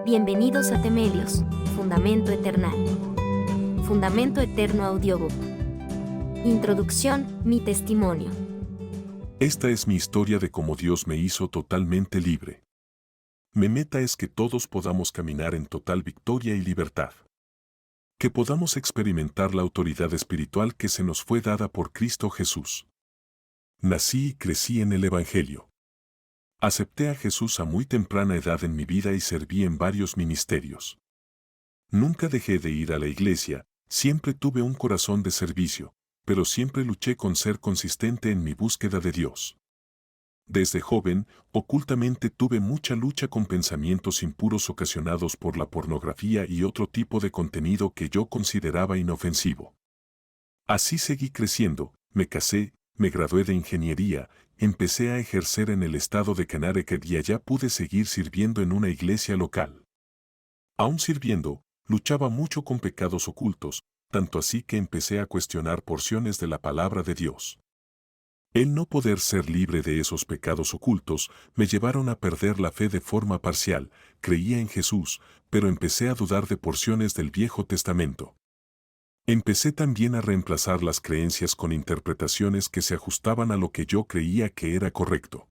Bienvenidos a Temelios, Fundamento Eternal. Fundamento Eterno Audiobook. Introducción, mi testimonio. Esta es mi historia de cómo Dios me hizo totalmente libre. Mi meta es que todos podamos caminar en total victoria y libertad. Que podamos experimentar la autoridad espiritual que se nos fue dada por Cristo Jesús. Nací y crecí en el Evangelio. Acepté a Jesús a muy temprana edad en mi vida y serví en varios ministerios. Nunca dejé de ir a la iglesia, siempre tuve un corazón de servicio, pero siempre luché con ser consistente en mi búsqueda de Dios. Desde joven, ocultamente tuve mucha lucha con pensamientos impuros ocasionados por la pornografía y otro tipo de contenido que yo consideraba inofensivo. Así seguí creciendo, me casé, me gradué de ingeniería, empecé a ejercer en el estado de Connecticut y allá pude seguir sirviendo en una iglesia local. Aún sirviendo, luchaba mucho con pecados ocultos, tanto así que empecé a cuestionar porciones de la palabra de Dios. El no poder ser libre de esos pecados ocultos me llevaron a perder la fe de forma parcial, creía en Jesús, pero empecé a dudar de porciones del Viejo Testamento. Empecé también a reemplazar las creencias con interpretaciones que se ajustaban a lo que yo creía que era correcto.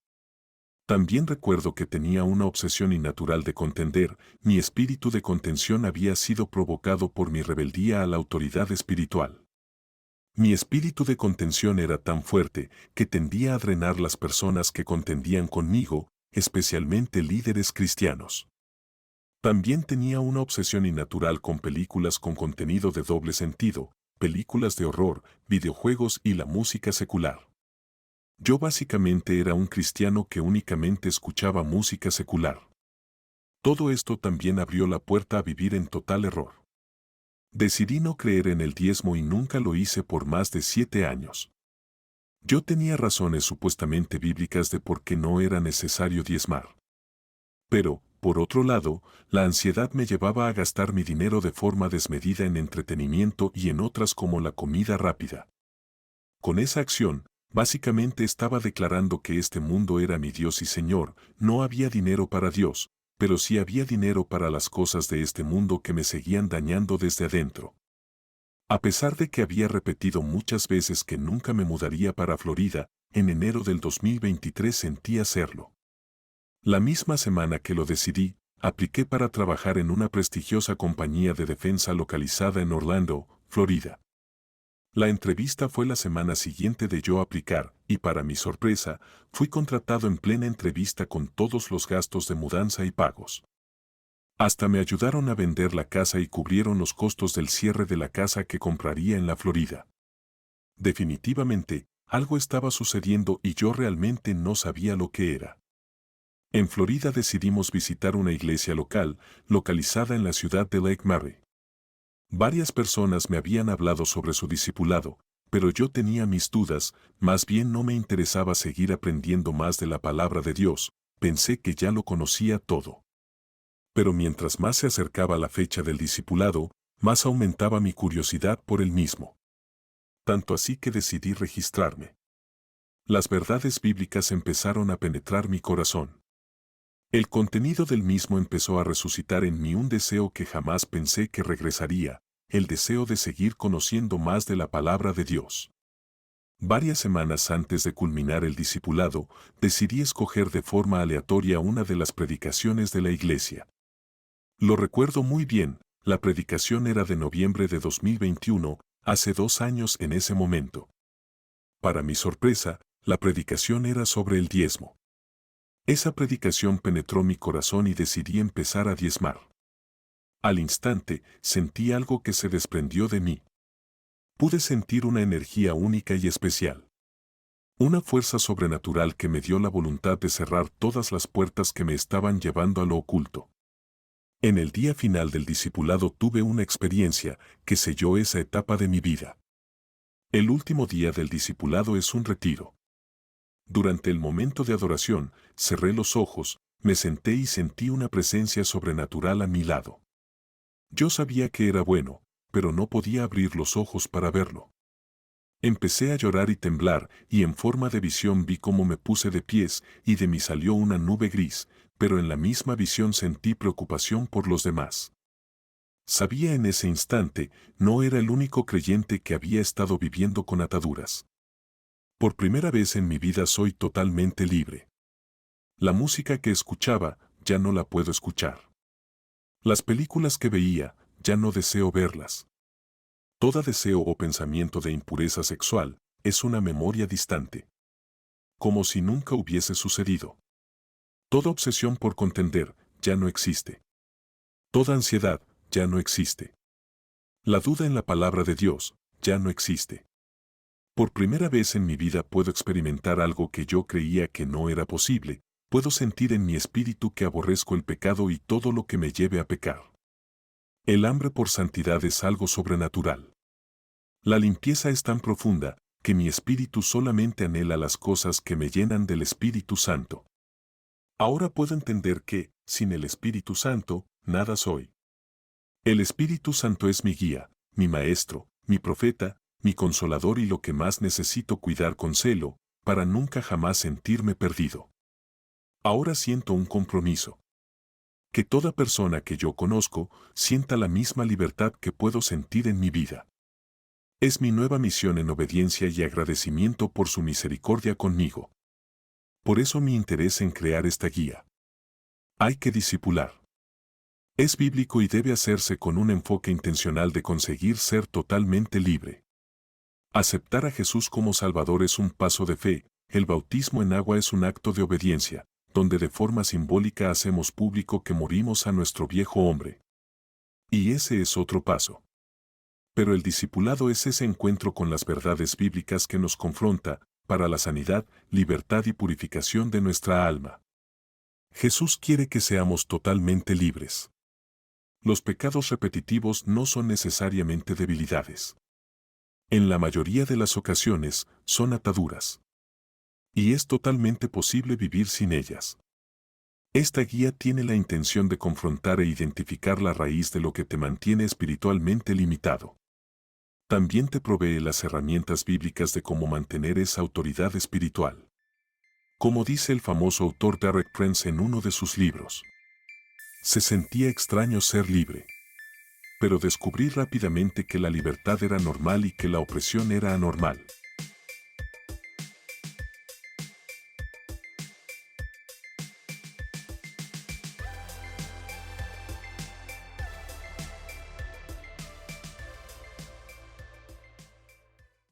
También recuerdo que tenía una obsesión innatural de contender, mi espíritu de contención había sido provocado por mi rebeldía a la autoridad espiritual. Mi espíritu de contención era tan fuerte que tendía a drenar las personas que contendían conmigo, especialmente líderes cristianos. También tenía una obsesión innatural con películas con contenido de doble sentido, películas de horror, videojuegos y la música secular. Yo básicamente era un cristiano que únicamente escuchaba música secular. Todo esto también abrió la puerta a vivir en total error. Decidí no creer en el diezmo y nunca lo hice por más de 7 años. Yo tenía razones supuestamente bíblicas de por qué no era necesario diezmar. Pero, por otro lado, la ansiedad me llevaba a gastar mi dinero de forma desmedida en entretenimiento y en otras como la comida rápida. Con esa acción, básicamente estaba declarando que este mundo era mi Dios y Señor, no había dinero para Dios, pero sí había dinero para las cosas de este mundo que me seguían dañando desde adentro. A pesar de que había repetido muchas veces que nunca me mudaría para Florida, en enero del 2023 sentí hacerlo. La misma semana que lo decidí, apliqué para trabajar en una prestigiosa compañía de defensa localizada en Orlando, Florida. La entrevista fue la semana siguiente de yo aplicar, y para mi sorpresa, fui contratado en plena entrevista con todos los gastos de mudanza y pagos. Hasta me ayudaron a vender la casa y cubrieron los costos del cierre de la casa que compraría en la Florida. Definitivamente, algo estaba sucediendo y yo realmente no sabía lo que era. En Florida decidimos visitar una iglesia local, localizada en la ciudad de Lake Mary. Varias personas me habían hablado sobre su discipulado, pero yo tenía mis dudas, más bien no me interesaba seguir aprendiendo más de la palabra de Dios, pensé que ya lo conocía todo. Pero mientras más se acercaba la fecha del discipulado, más aumentaba mi curiosidad por el mismo. Tanto así que decidí registrarme. Las verdades bíblicas empezaron a penetrar mi corazón. El contenido del mismo empezó a resucitar en mí un deseo que jamás pensé que regresaría, el deseo de seguir conociendo más de la palabra de Dios. Varias semanas antes de culminar el discipulado, decidí escoger de forma aleatoria una de las predicaciones de la iglesia. Lo recuerdo muy bien, la predicación era de noviembre de 2021, hace 2 años en ese momento. Para mi sorpresa, la predicación era sobre el diezmo. Esa predicación penetró mi corazón y decidí empezar a diezmar. Al instante, sentí algo que se desprendió de mí. Pude sentir una energía única y especial. Una fuerza sobrenatural que me dio la voluntad de cerrar todas las puertas que me estaban llevando a lo oculto. En el día final del discipulado tuve una experiencia que selló esa etapa de mi vida. El último día del discipulado es un retiro. Durante el momento de adoración, cerré los ojos, me senté y sentí una presencia sobrenatural a mi lado. Yo sabía que era bueno, pero no podía abrir los ojos para verlo. Empecé a llorar y temblar, y en forma de visión vi cómo me puse de pies, y de mí salió una nube gris, pero en la misma visión sentí preocupación por los demás. Sabía en ese instante, no era el único creyente que había estado viviendo con ataduras. Por primera vez en mi vida soy totalmente libre. La música que escuchaba, ya no la puedo escuchar. Las películas que veía, ya no deseo verlas. Todo deseo o pensamiento de impureza sexual es una memoria distante. Como si nunca hubiese sucedido. Toda obsesión por contender ya no existe. Toda ansiedad ya no existe. La duda en la palabra de Dios ya no existe. Por primera vez en mi vida puedo experimentar algo que yo creía que no era posible. Puedo sentir en mi espíritu que aborrezco el pecado y todo lo que me lleve a pecar. El hambre por santidad es algo sobrenatural. La limpieza es tan profunda que mi espíritu solamente anhela las cosas que me llenan del Espíritu Santo. Ahora puedo entender que, sin el Espíritu Santo, nada soy. El Espíritu Santo es mi guía, mi maestro, mi profeta, mi consolador y lo que más necesito cuidar con celo, para nunca jamás sentirme perdido. Ahora siento un compromiso. Que toda persona que yo conozco sienta la misma libertad que puedo sentir en mi vida. Es mi nueva misión en obediencia y agradecimiento por su misericordia conmigo. Por eso mi interés en crear esta guía. Hay que discipular. Es bíblico y debe hacerse con un enfoque intencional de conseguir ser totalmente libre. Aceptar a Jesús como Salvador es un paso de fe, el bautismo en agua es un acto de obediencia, donde de forma simbólica hacemos público que morimos a nuestro viejo hombre. Y ese es otro paso. Pero el discipulado es ese encuentro con las verdades bíblicas que nos confronta, para la sanidad, libertad y purificación de nuestra alma. Jesús quiere que seamos totalmente libres. Los pecados repetitivos no son necesariamente debilidades. En la mayoría de las ocasiones, son ataduras. Y es totalmente posible vivir sin ellas. Esta guía tiene la intención de confrontar e identificar la raíz de lo que te mantiene espiritualmente limitado. También te provee las herramientas bíblicas de cómo mantener esa autoridad espiritual. Como dice el famoso autor Derek Prince en uno de sus libros. Se sentía extraño ser libre. Pero descubrí rápidamente que la libertad era normal y que la opresión era anormal.